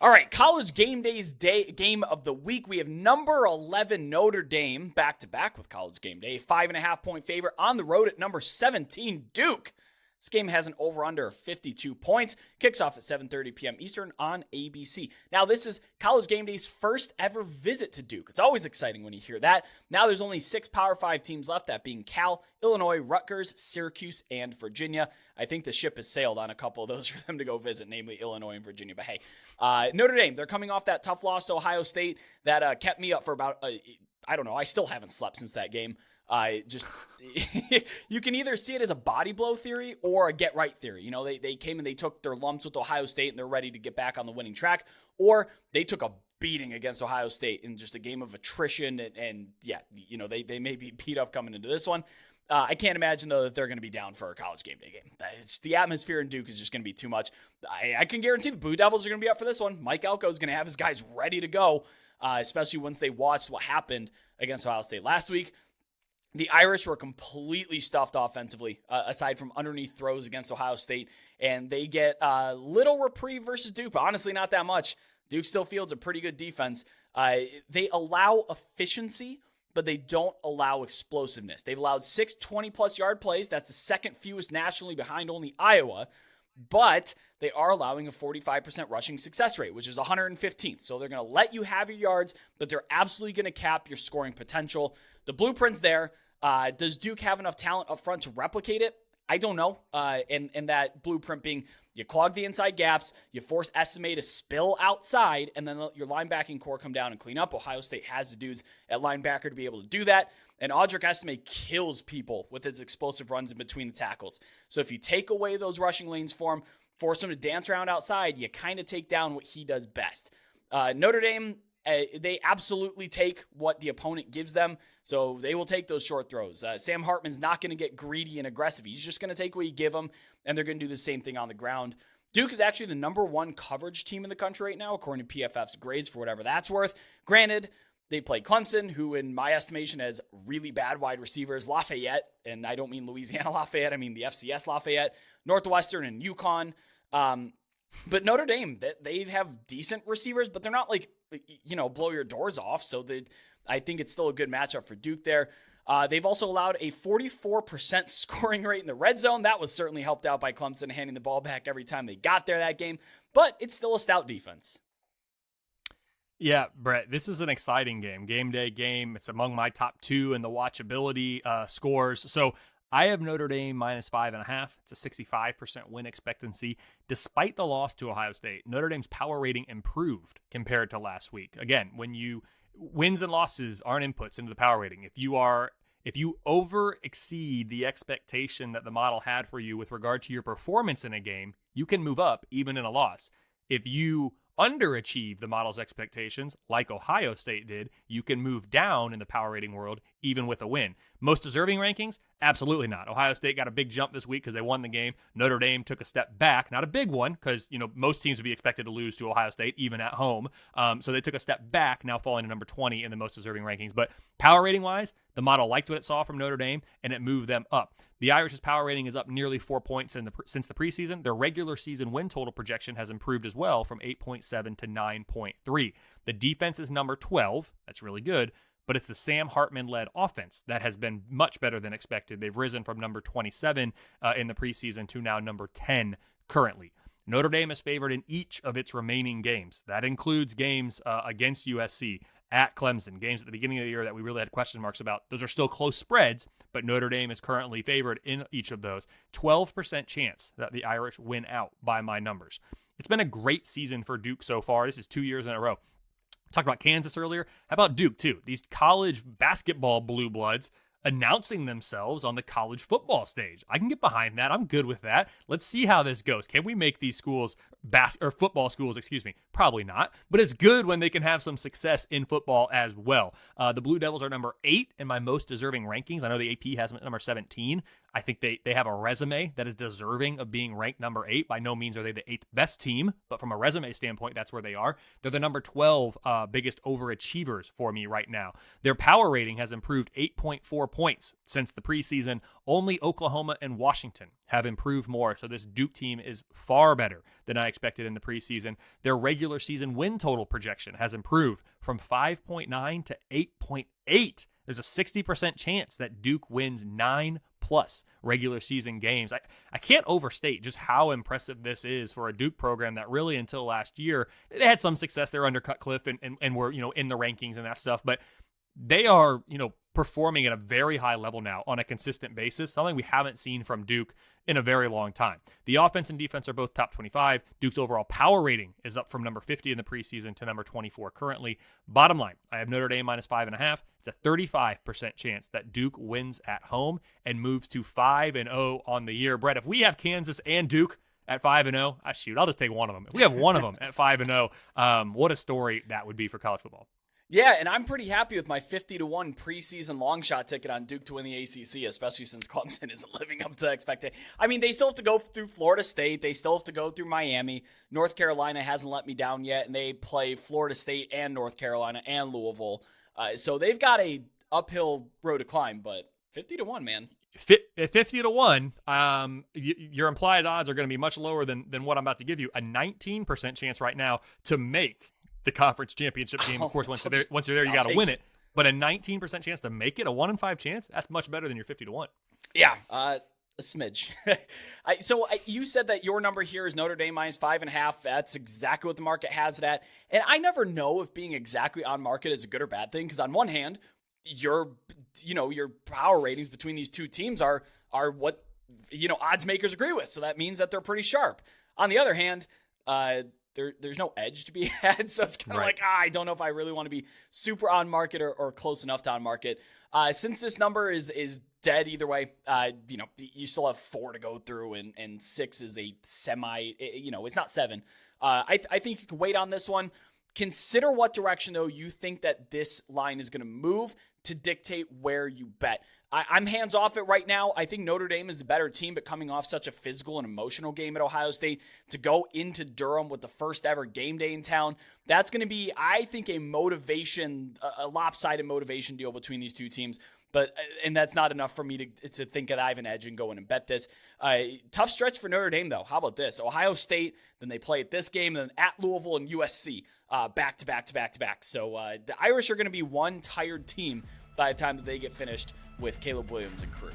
All right, college game days game of the week. We have number 11 Notre Dame back-to-back with college game day. 5.5-point favorite on the road at number 17 Duke. This game has an over-under of 52 points. Kicks off at 7:30 p.m. Eastern on ABC. Now, this is college game day's first ever visit to Duke. It's always exciting when you hear that. Now there's only 6 Power 5 teams left, that being Cal, Illinois, Rutgers, Syracuse, and Virginia. I think the ship has sailed on a couple of those for them to go visit, namely Illinois and Virginia. But hey, Notre Dame, they're coming off that tough loss to Ohio State that kept me up for about, I don't know, I still haven't slept since that game. You can either see it as a body blow theory or a get right theory. You know, they came and they took their lumps with Ohio State and they're ready to get back on the winning track, or they took a beating against Ohio State in just a game of attrition. And yeah, you know, they may be beat up coming into this one. I can't imagine, though, that they're going to be down for a college game day game. The atmosphere in Duke is just going to be too much. I can guarantee the Blue Devils are going to be up for this one. Mike Elko is going to have his guys ready to go, especially once they watched what happened against Ohio State last week. The Irish were completely stuffed offensively, aside from underneath throws against Ohio State, and they get a little reprieve versus Duke, but honestly not that much. Duke still fields a pretty good defense. They allow efficiency, but they don't allow explosiveness. They've allowed 6 20-plus yard plays. That's the second fewest nationally, behind only Iowa, but they are allowing a 45% rushing success rate, which is 115th. So they're going to let you have your yards, but they're absolutely going to cap your scoring potential. The blueprint's there. Does Duke have enough talent up front to replicate it? I don't know. And that blueprint being, you clog the inside gaps, you force Esime to spill outside, and then your linebacking core come down and clean up. Ohio State has the dudes at linebacker to be able to do that. And Audric Esime kills people with his explosive runs in between the tackles. So if you take away those rushing lanes for him, force him to dance around outside, you kind of take down what he does best. Notre Dame, they absolutely take what the opponent gives them, so they will take those short throws. Sam Hartman's not going to get greedy and aggressive. He's just going to take what you give him, and they're going to do the same thing on the ground. Duke is actually the number 1 coverage team in the country right now, according to PFF's grades, for whatever that's worth. Granted, they play Clemson, who in my estimation has really bad wide receivers, Lafayette, and I don't mean Louisiana Lafayette, I mean the FCS Lafayette, Northwestern, and UConn. But Notre Dame, they have decent receivers, but they're not like, you know, blow your doors off. So I think it's still a good matchup for Duke there. They've also allowed a 44% scoring rate in the red zone. That was certainly helped out by Clemson handing the ball back every time they got there that game, but it's still a stout defense. Yeah, Brett, this is an exciting game. Game day game. It's among my top 2 in the watchability scores. So I have Notre Dame minus 5.5. It's a 65% win expectancy. Despite the loss to Ohio State, Notre Dame's power rating improved compared to last week. Again, wins and losses aren't inputs into the power rating. If you over exceed the expectation that the model had for you with regard to your performance in a game, you can move up even in a loss. If you underachieve the model's expectations, like Ohio State did, you can move down in the power rating world even with a win. Most deserving rankings? Absolutely not. Ohio State got a big jump this week because they won the game. Notre Dame took a step back, not a big one, because most teams would be expected to lose to Ohio State even at home. So they took a step back, now falling to number 20 in the most deserving rankings. But power rating wise, the model liked what it saw from Notre Dame and it moved them up. The Irish's power rating is up nearly 4 points since the preseason. Their regular season win total projection has improved as well from 8.7 to 9.3. The defense is number 12. That's really good. But it's the Sam Hartman-led offense that has been much better than expected. They've risen from number 27 in the preseason to now number 10 currently. Notre Dame is favored in each of its remaining games. That includes games against USC, at Clemson, games at the beginning of the year that we really had question marks about. Those are still close spreads, but Notre Dame is currently favored in each of those. 12% chance that the Irish win out by my numbers. It's been a great season for Duke so far. This is 2 years in a row. Talked about Kansas earlier. How about Duke, too? These college basketball blue bloods announcing themselves on the college football stage. I can get behind that. I'm good with that. Let's see how this goes. Can we make these schools, football schools, Probably not. But it's good when they can have some success in football as well. The Blue Devils are number 8 in my most deserving rankings. I know the AP has them at number 17. I think they have a resume that is deserving of being ranked number 8. By no means are they the 8th best team, but from a resume standpoint, that's where they are. They're the number 12 biggest overachievers for me right now. Their power rating has improved 8.4 points since the preseason. Only Oklahoma and Washington have improved more. So this Duke team is far better than I expected in the preseason. Their regular season win total projection has improved from 5.9 to 8.8. There's a 60% chance that Duke wins 9+ regular season games. I can't overstate just how impressive this is for a Duke program that really until last year, they had some success there under Cutcliffe and were, in the rankings and that stuff, but they are, performing at a very high level now on a consistent basis, something we haven't seen from Duke in a very long time. The offense and defense are both top 25. Duke's overall power rating is up from number 50 in the preseason to number 24 currently. Bottom line, I have Notre Dame -5.5. It's a 35% chance that Duke wins at home and moves to 5-0 on the year. Brett, if we have Kansas and Duke at 5-0, I'll just take one of them. If we have one of them at 5-0, what a story that would be for college football. Yeah, and I'm pretty happy with my 50-1 preseason long shot ticket on Duke to win the ACC, especially since Clemson isn't living up to expectations. I mean, they still have to go through Florida State. They still have to go through Miami. North Carolina hasn't let me down yet, and they play Florida State and North Carolina and Louisville. So they've got a uphill road to climb, but 50-1, man. 50-1, your implied odds are going to be much lower than what I'm about to give you. A 19% chance right now to make the conference championship game. Of course, once you're there, you got to win it. But a 19% chance to make it, a 1 in 5 chance, that's much better than your 50-1. Yeah, a smidge. You said that your number here is Notre Dame -5.5. That's exactly what the market has it at. And I never know if being exactly on market is a good or bad thing, because on one hand, your power ratings between these two teams are what odds makers agree with. So that means that they're pretty sharp. On the other hand, there's no edge to be had, so it's kind of like, I don't know if I really want to be super on market or close enough to on market. Since this number is dead either way, you still have 4 to go through, and 6 is a semi, it's not 7. I think you can wait on this one. Consider what direction, though, you think that this line is going to move to dictate where you bet. I'm hands off it right now. I think Notre Dame is the better team, but coming off such a physical and emotional game at Ohio State, to go into Durham with the first ever game day in town, that's going to be, I think, a lopsided motivation deal between these two teams. And that's not enough for me to think that I have an edge and go in and bet this. Tough stretch for Notre Dame, though. How about this? Ohio State, then they play at this game, and then at Louisville and USC, back to back to back to back. So the Irish are going to be one tired team by the time that they get finished with Caleb Williams and crew.